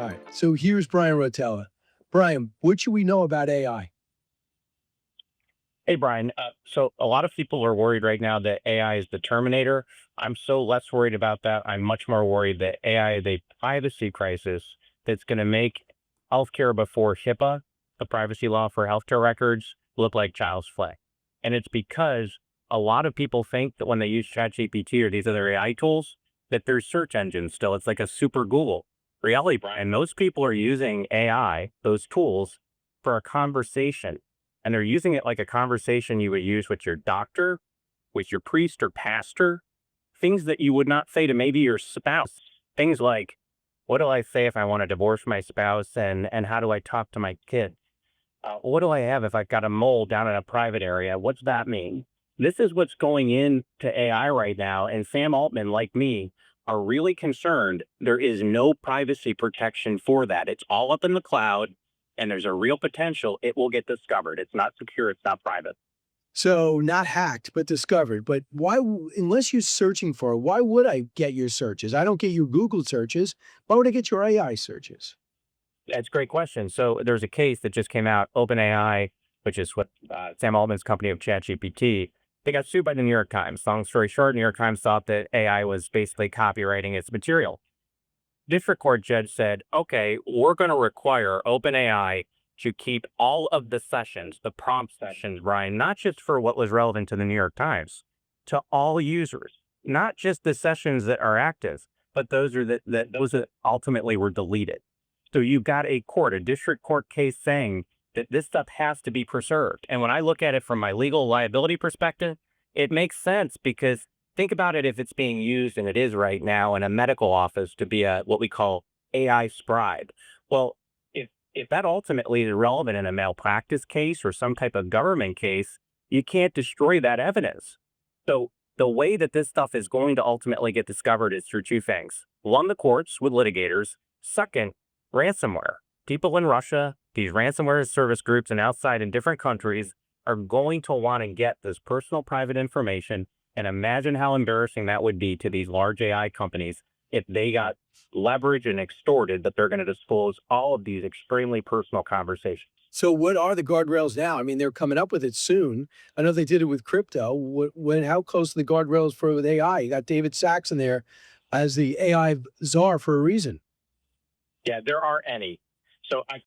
All right. So here's Bryan Rotella. Bryan, what should we know about AI? Hey, Brian. So a lot of people are worried right now that AI is the Terminator. I'm so less worried about that. I'm much more worried that AI is a privacy crisis that's going to make healthcare before HIPAA, the privacy law for healthcare records, look like child's play. And it's because a lot of people think that when they use ChatGPT or these other AI tools, that there's search engines still. It's like a super Google. Reality, Brian, those people are using AI, those tools, for a conversation, and they're using it like a conversation you would use with your doctor, with your priest or pastor, things that you would not say to maybe your spouse. Things like, what do I say if I want to divorce my spouse, and how do I talk to my kid? What do I have if I've got a mole down in a private area? What's that mean? This is what's going into AI right now. And Sam Altman, like me, are really concerned there is no privacy protection for that. It's all up in the cloud, and there's a real potential it will get discovered. It's not secure, it's not private. So not hacked, but discovered. But why, unless you're searching for it, why would I get your searches? I don't get your Google searches. Why would I get your AI searches? That's a great question. So there's a case that just came out, OpenAI, which is what Sam Altman's company of ChatGPT. They got sued by the New York Times. Long story short, New York Times thought that AI was basically copywriting its material. District court judge said, okay, we're going to require OpenAI to keep all of the sessions, the prompt sessions, Brian, not just for what was relevant to the New York Times, to all users, not just the sessions that are active, but those that ultimately were deleted. So you've got a court, a district court case saying that this stuff has to be preserved. And when I look at it from my legal liability perspective, it makes sense because think about it if it's being used, and it is right now, in a medical office to be a what we call AI scribe. Well, if that ultimately is relevant in a malpractice case or some type of government case, you can't destroy that evidence. So the way that this stuff is going to ultimately get discovered is through two things. One, the courts with litigators. Second, ransomware. People in Russia, these ransomware service groups and outside in different countries are going to want to get this personal private information, and imagine how embarrassing that would be to these large AI companies if they got leveraged and extorted that they're going to disclose all of these extremely personal conversations. So what are the guardrails now? I mean, they're coming up with it soon. I know they did it with crypto. How close are the guardrails for with AI? You got David Sachs in there as the AI czar for a reason. Yeah, there are any. So I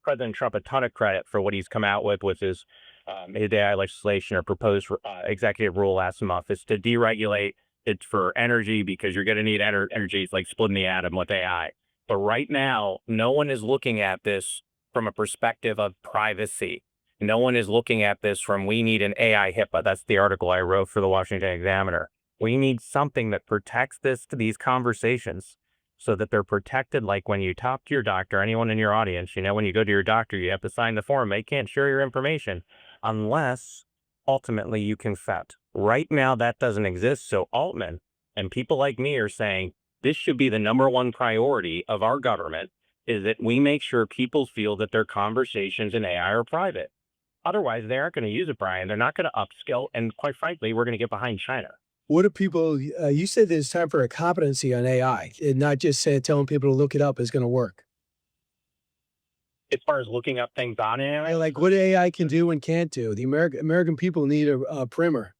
President Trump a ton of credit for what he's come out with his AI legislation or proposed executive rule last month is to deregulate it for energy because you're going to need energy. It's like splitting the atom with AI. But right now, no one is looking at this from a perspective of privacy. No one is looking at this from we need an AI HIPAA. That's the article I wrote for the Washington Examiner. We need something that protects these conversations so that they're protected. Like when you talk to your doctor, anyone in your audience, when you go to your doctor, you have to sign the form. They can't share your information unless ultimately you consent. Right now, that doesn't exist. So Altman and people like me are saying this should be the number one priority of our government, is that we make sure people feel that their conversations in AI are private. Otherwise, they aren't going to use it, Brian. They're not going to upskill. And quite frankly, we're going to get behind China. What do people, you said there's time for a competency on AI and not just telling people to look it up is going to work. As far as looking up things on AI, Like what AI can do and can't do. The American people need a primer.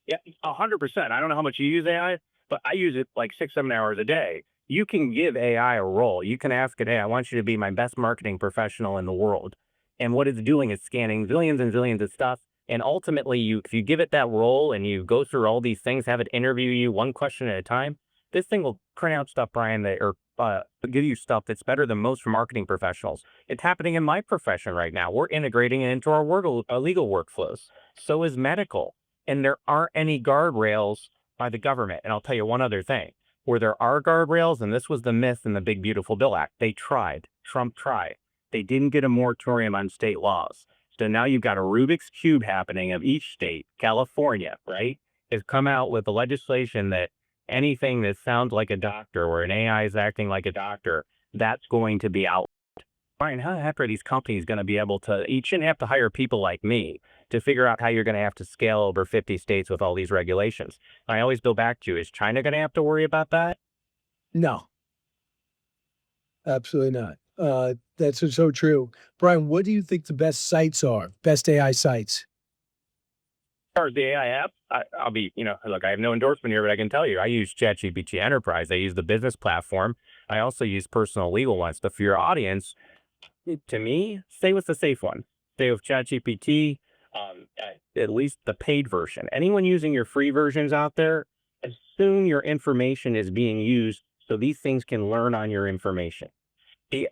yeah, 100%. I don't know how much you use AI, but I use it like 6, 7 hours a day. You can give AI a role. You can ask it, hey, I want you to be my best marketing professional in the world. And what it's doing is scanning zillions and zillions of stuff. And ultimately, if you give it that role and you go through all these things, have it interview you one question at a time, this thing will print out stuff, Brian, or give you stuff that's better than most marketing professionals. It's happening in my profession right now. We're integrating it into our legal workflows. So is medical. And there aren't any guardrails by the government. And I'll tell you one other thing. Where there are guardrails, and this was the myth in the Big Beautiful Bill Act, they tried. Trump tried. They didn't get a moratorium on state laws. So now you've got a Rubik's Cube happening of each state. California, right, has come out with the legislation that anything that sounds like a doctor or an AI is acting like a doctor, that's going to be out. Brian, how the heck are these companies going to be able to, you shouldn't have to hire people like me to figure out how you're going to have to scale over 50 states with all these regulations. I always go back to, is China going to have to worry about that? No. Absolutely not. That's so true. Brian, what do you think the best sites are? Best AI sites? Or the AI app, I'll be, look, I have no endorsement here, but I can tell you, I use ChatGPT Enterprise. I use the business platform. I also use personal legal ones. But for your audience, to me, stay with the safe one. Stay with ChatGPT, at least the paid version. Anyone using your free versions out there, assume your information is being used so these things can learn on your information.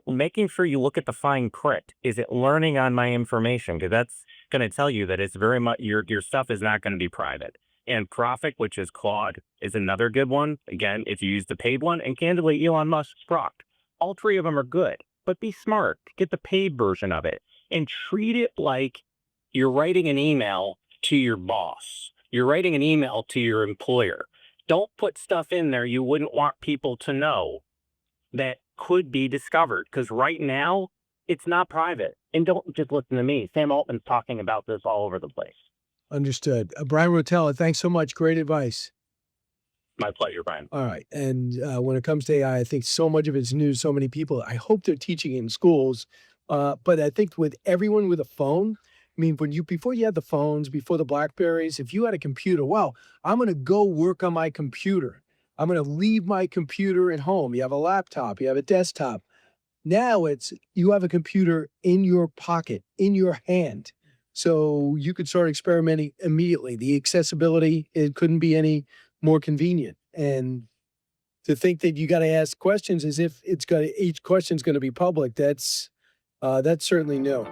Making sure you look at the fine print. Is it learning on my information? Because that's going to tell you that it's very much your stuff is not going to be private. And Profit, which is Claude, is another good one. Again, if you use the paid one, and candidly, Elon Musk's Grok. All three of them are good, but be smart. Get the paid version of it and treat it like you're writing an email to your boss. You're writing an email to your employer. Don't put stuff in there you wouldn't want people to know that could be discovered, because right now it's not private. And don't just listen to me. Sam Altman's talking about this all over the place. Understood. Brian Rotella, thanks so much. Great advice. My pleasure, Brian. All right. And when it comes to AI, I think so much of it's new. So many people. I hope they're teaching it in schools. But I think with everyone with a phone, I mean, before you had the phones, before the Blackberries, if you had a computer, well, I'm going to go work on my computer. I'm going to leave my computer at home. You have a laptop, you have a desktop. Now it's you have a computer in your pocket, in your hand. So you could start experimenting immediately. The accessibility, it couldn't be any more convenient. And to think that you got to ask questions as if each question's going to be public, that's certainly new.